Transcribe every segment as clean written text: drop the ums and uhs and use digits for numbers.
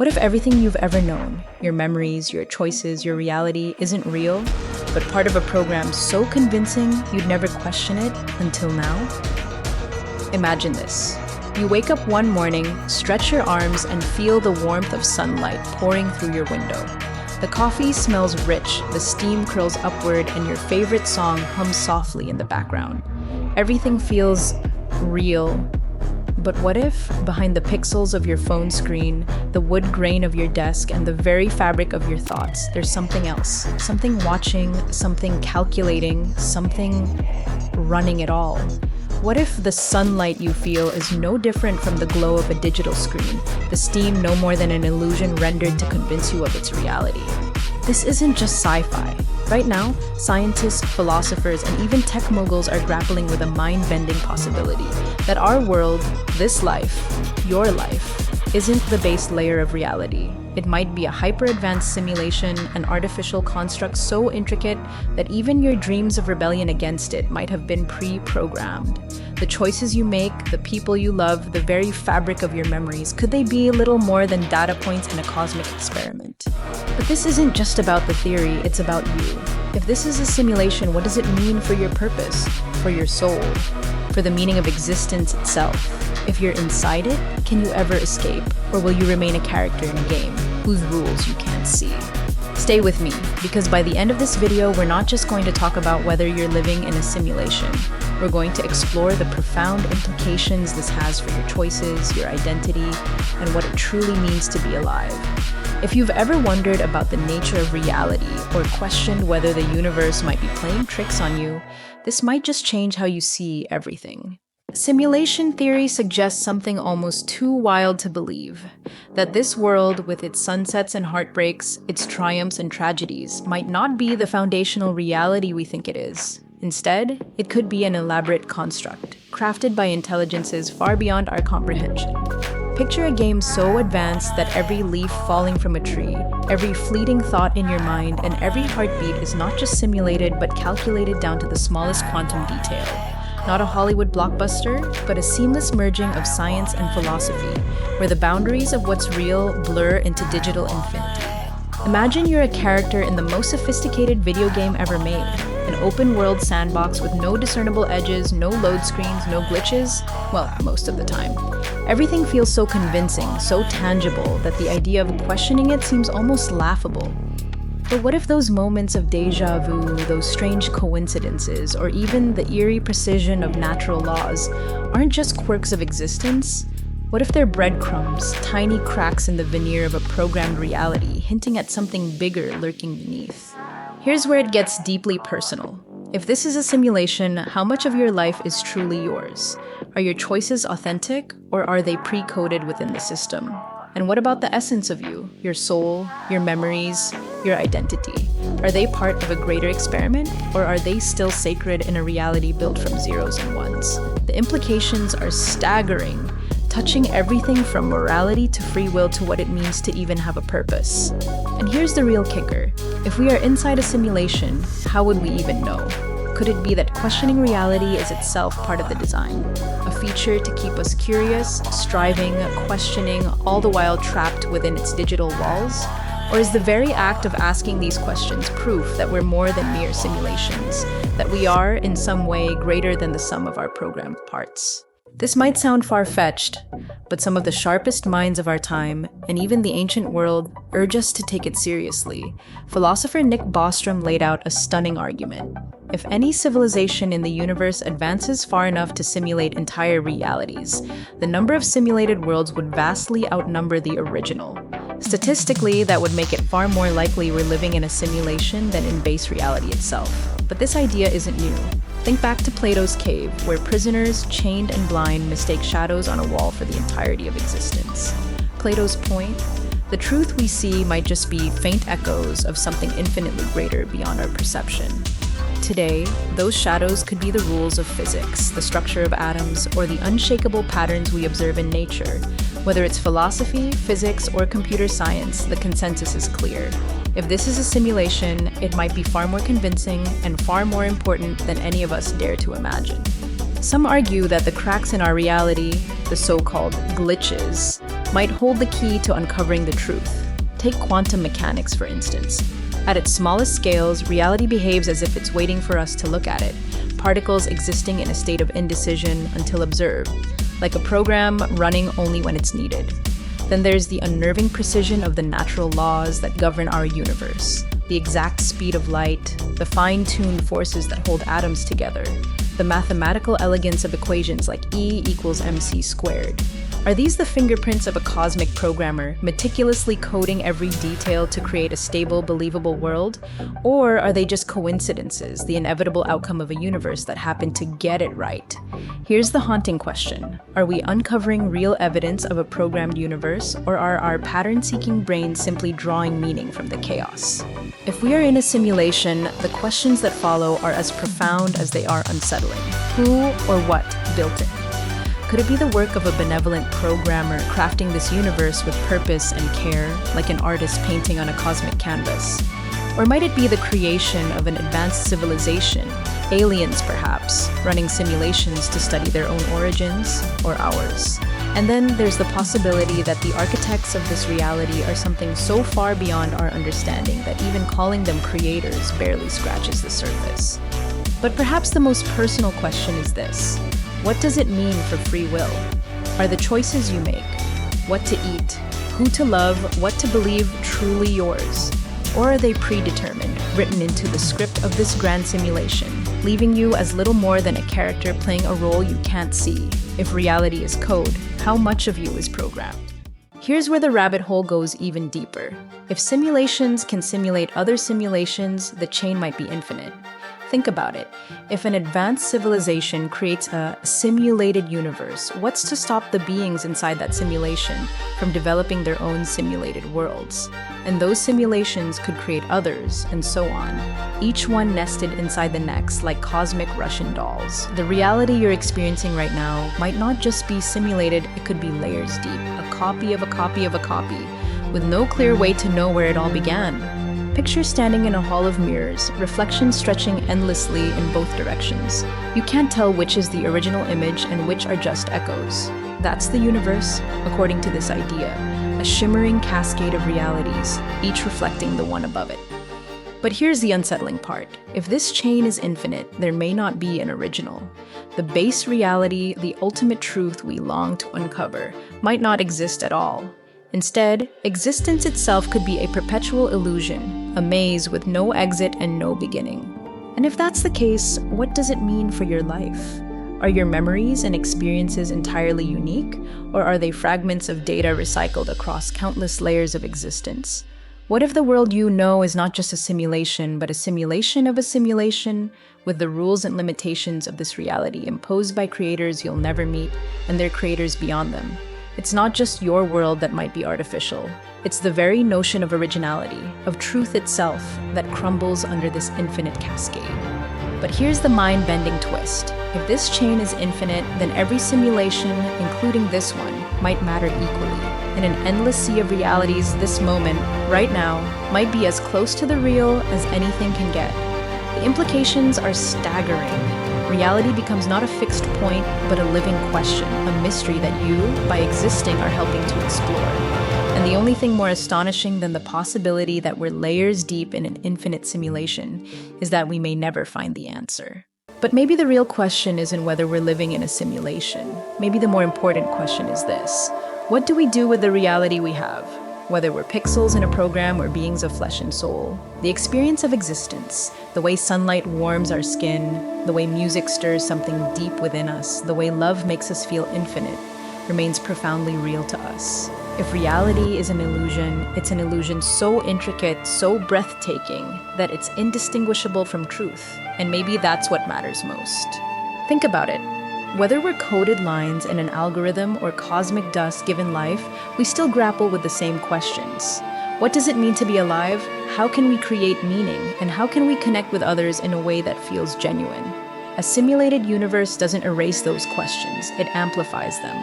What if everything you've ever known, your memories, your choices, your reality, isn't real, but part of a program so convincing you'd never question it until now? Imagine this. You wake up one morning, stretch your arms, and feel the warmth of sunlight pouring through your window. The coffee smells rich, the steam curls upward, and your favorite song hums softly in the background. Everything feels real. But what if, behind the pixels of your phone screen, the wood grain of your desk, and the very fabric of your thoughts, there's something else? Something watching, something calculating, something running it all. What if the sunlight you feel is no different from the glow of a digital screen, the steam no more than an illusion rendered to convince you of its reality? This isn't just sci-fi. Right now, scientists, philosophers, and even tech moguls are grappling with a mind-bending possibility that our world, this life, your life, isn't the base layer of reality. It might be a hyper-advanced simulation, an artificial construct so intricate that even your dreams of rebellion against it might have been pre-programmed. The choices you make, the people you love, the very fabric of your memories, could they be little more than data points in a cosmic experiment? But this isn't just about the theory, it's about you. If this is a simulation, what does it mean for your purpose, for your soul, for the meaning of existence itself? If you're inside it, can you ever escape? Or will you remain a character in a game whose rules you can't see? Stay with me, because by the end of this video, we're not just going to talk about whether you're living in a simulation. We're going to explore the profound implications this has for your choices, your identity, and what it truly means to be alive. If you've ever wondered about the nature of reality or questioned whether the universe might be playing tricks on you, this might just change how you see everything. Simulation theory suggests something almost too wild to believe, that this world, with its sunsets and heartbreaks, its triumphs and tragedies, might not be the foundational reality we think it is. Instead, it could be an elaborate construct, crafted by intelligences far beyond our comprehension. Picture a game so advanced that every leaf falling from a tree, every fleeting thought in your mind, and every heartbeat is not just simulated but calculated down to the smallest quantum detail. Not a Hollywood blockbuster, but a seamless merging of science and philosophy, where the boundaries of what's real blur into digital infinity. Imagine you're a character in the most sophisticated video game ever made, an open-world sandbox with no discernible edges, no load screens, no glitches, well, most of the time. Everything feels so convincing, so tangible, that the idea of questioning it seems almost laughable. But what if those moments of déjà vu, those strange coincidences, or even the eerie precision of natural laws aren't just quirks of existence? What if they're breadcrumbs, tiny cracks in the veneer of a programmed reality, hinting at something bigger lurking beneath? Here's where it gets deeply personal. If this is a simulation, how much of your life is truly yours? Are your choices authentic, or are they pre-coded within the system? And what about the essence of you, your soul, your memories, your identity? Are they part of a greater experiment, or are they still sacred in a reality built from zeros and ones? The implications are staggering, touching everything from morality to free will to what it means to even have a purpose. And here's the real kicker. If we are inside a simulation, how would we even know? Could it be that questioning reality is itself part of the design? A feature to keep us curious, striving, questioning, all the while trapped within its digital walls? Or is the very act of asking these questions proof that we're more than mere simulations, that we are, in some way, greater than the sum of our programmed parts? This might sound far-fetched, but some of the sharpest minds of our time, and even the ancient world, urge us to take it seriously. Philosopher Nick Bostrom laid out a stunning argument. If any civilization in the universe advances far enough to simulate entire realities, the number of simulated worlds would vastly outnumber the original. Statistically, that would make it far more likely we're living in a simulation than in base reality itself. But this idea isn't new. Think back to Plato's cave, where prisoners, chained and blind, mistake shadows on a wall for the entirety of existence. Plato's point? The truth we see might just be faint echoes of something infinitely greater beyond our perception. Today, those shadows could be the rules of physics, the structure of atoms, or the unshakable patterns we observe in nature. Whether it's philosophy, physics, or computer science, the consensus is clear. If this is a simulation, it might be far more convincing and far more important than any of us dare to imagine. Some argue that the cracks in our reality, the so-called glitches, might hold the key to uncovering the truth. Take quantum mechanics, for instance. At its smallest scales, reality behaves as if it's waiting for us to look at it, particles existing in a state of indecision until observed, like a program running only when it's needed. Then there's the unnerving precision of the natural laws that govern our universe, the exact speed of light, the fine-tuned forces that hold atoms together, the mathematical elegance of equations like E equals mc squared. Are these the fingerprints of a cosmic programmer, meticulously coding every detail to create a stable, believable world? Or are they just coincidences, the inevitable outcome of a universe that happened to get it right? Here's the haunting question. Are we uncovering real evidence of a programmed universe, or are our pattern-seeking brains simply drawing meaning from the chaos? If we are in a simulation, the questions that follow are as profound as they are unsettling. Who or what built it? Could it be the work of a benevolent programmer crafting this universe with purpose and care, like an artist painting on a cosmic canvas? Or might it be the creation of an advanced civilization, aliens perhaps, running simulations to study their own origins, or ours? And then there's the possibility that the architects of this reality are something so far beyond our understanding that even calling them creators barely scratches the surface. But perhaps the most personal question is this. What does it mean for free will? Are the choices you make, what to eat, who to love, what to believe, truly yours? Or are they predetermined, written into the script of this grand simulation, leaving you as little more than a character playing a role you can't see? If reality is code, how much of you is programmed? Here's where the rabbit hole goes even deeper. If simulations can simulate other simulations, the chain might be infinite. Think about it. If an advanced civilization creates a simulated universe, what's to stop the beings inside that simulation from developing their own simulated worlds? And those simulations could create others, and so on, each one nested inside the next like cosmic Russian dolls. The reality you're experiencing right now might not just be simulated, it could be layers deep, a copy of a copy of a copy, with no clear way to know where it all began. Picture standing in a hall of mirrors, reflections stretching endlessly in both directions. You can't tell which is the original image and which are just echoes. That's the universe, according to this idea, a shimmering cascade of realities, each reflecting the one above it. But here's the unsettling part. If this chain is infinite, there may not be an original. The base reality, the ultimate truth we long to uncover, might not exist at all. Instead, existence itself could be a perpetual illusion, a maze with no exit and no beginning. And if that's the case, what does it mean for your life? Are your memories and experiences entirely unique, or are they fragments of data recycled across countless layers of existence? What if the world you know is not just a simulation, but a simulation of a simulation, with the rules and limitations of this reality imposed by creators you'll never meet and their creators beyond them? It's not just your world that might be artificial. It's the very notion of originality, of truth itself, that crumbles under this infinite cascade. But here's the mind-bending twist. If this chain is infinite, then every simulation, including this one, might matter equally. In an endless sea of realities, this moment, right now, might be as close to the real as anything can get. The implications are staggering. Reality becomes not a fixed point, but a living question, a mystery that you, by existing, are helping to explore. And the only thing more astonishing than the possibility that we're layers deep in an infinite simulation is that we may never find the answer. But maybe the real question isn't whether we're living in a simulation. Maybe the more important question is this: what do we do with the reality we have? Whether we're pixels in a program or beings of flesh and soul, the experience of existence, the way sunlight warms our skin, the way music stirs something deep within us, the way love makes us feel infinite, remains profoundly real to us. If reality is an illusion, it's an illusion so intricate, so breathtaking, that it's indistinguishable from truth. And maybe that's what matters most. Think about it. Whether we're coded lines in an algorithm or cosmic dust given life, we still grapple with the same questions. What does it mean to be alive? How can we create meaning? And how can we connect with others in a way that feels genuine? A simulated universe doesn't erase those questions, it amplifies them.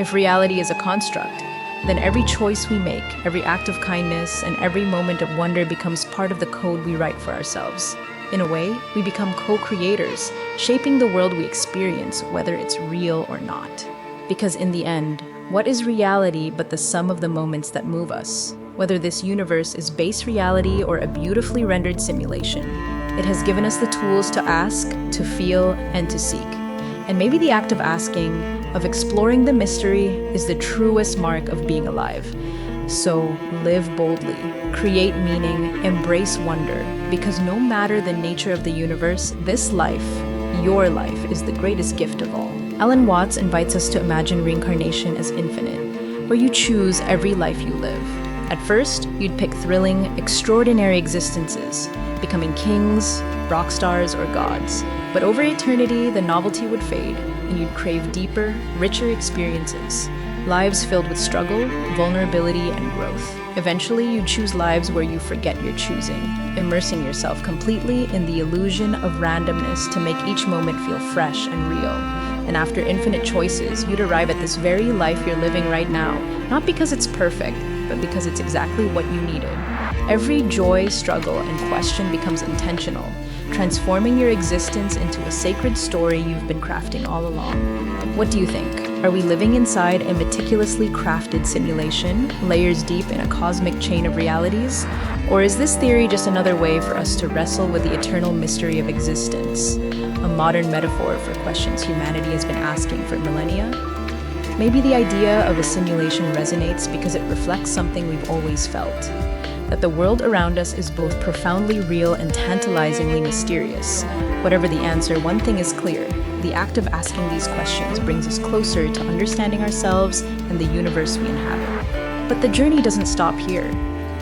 If reality is a construct, then every choice we make, every act of kindness, and every moment of wonder becomes part of the code we write for ourselves. In a way, we become co-creators, shaping the world we experience, whether it's real or not. Because in the end, What is reality but the sum of the moments that move us? Whether this universe is base reality or a beautifully rendered simulation, it has given us the tools to ask, to feel, and to seek. And maybe the act of asking, of exploring the mystery, is the truest mark of being alive. So live boldly, create meaning, embrace wonder, because no matter the nature of the universe, this life, your life, is the greatest gift of all. Alan Watts invites us to imagine reincarnation as infinite, where you choose every life you live. At first, you'd pick thrilling, extraordinary existences, becoming kings, rock stars, or gods. But over eternity, the novelty would fade, and you'd crave deeper, richer experiences. Lives filled with struggle, vulnerability, and growth. Eventually, you choose lives where you forget you're choosing, immersing yourself completely in the illusion of randomness to make each moment feel fresh and real. And after infinite choices, you'd arrive at this very life you're living right now, not because it's perfect, but because it's exactly what you needed. Every joy, struggle, and question becomes intentional, transforming your existence into a sacred story you've been crafting all along. What do you think? Are we living inside a meticulously crafted simulation, layers deep in a cosmic chain of realities? Or is this theory just another way for us to wrestle with the eternal mystery of existence? A modern metaphor for questions humanity has been asking for millennia? Maybe the idea of a simulation resonates because it reflects something we've always felt. That the world around us is both profoundly real and tantalizingly mysterious. Whatever the answer, one thing is clear. The act of asking these questions brings us closer to understanding ourselves and the universe we inhabit. But the journey doesn't stop here.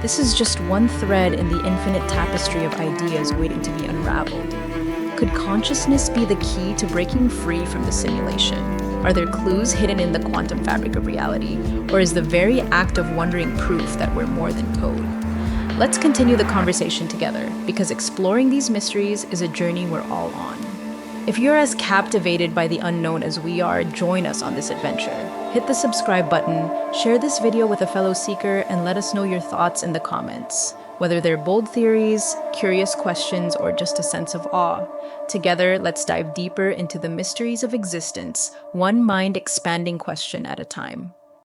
This is just one thread in the infinite tapestry of ideas waiting to be unraveled. Could consciousness be the key to breaking free from the simulation? Are there clues hidden in the quantum fabric of reality? Or is the very act of wondering proof that we're more than code? Let's continue the conversation together, because exploring these mysteries is a journey we're all on. If you're as captivated by the unknown as we are, join us on this adventure. Hit the subscribe button, share this video with a fellow seeker, and let us know your thoughts in the comments. Whether they're bold theories, curious questions, or just a sense of awe. Together, let's dive deeper into the mysteries of existence, one mind-expanding question at a time.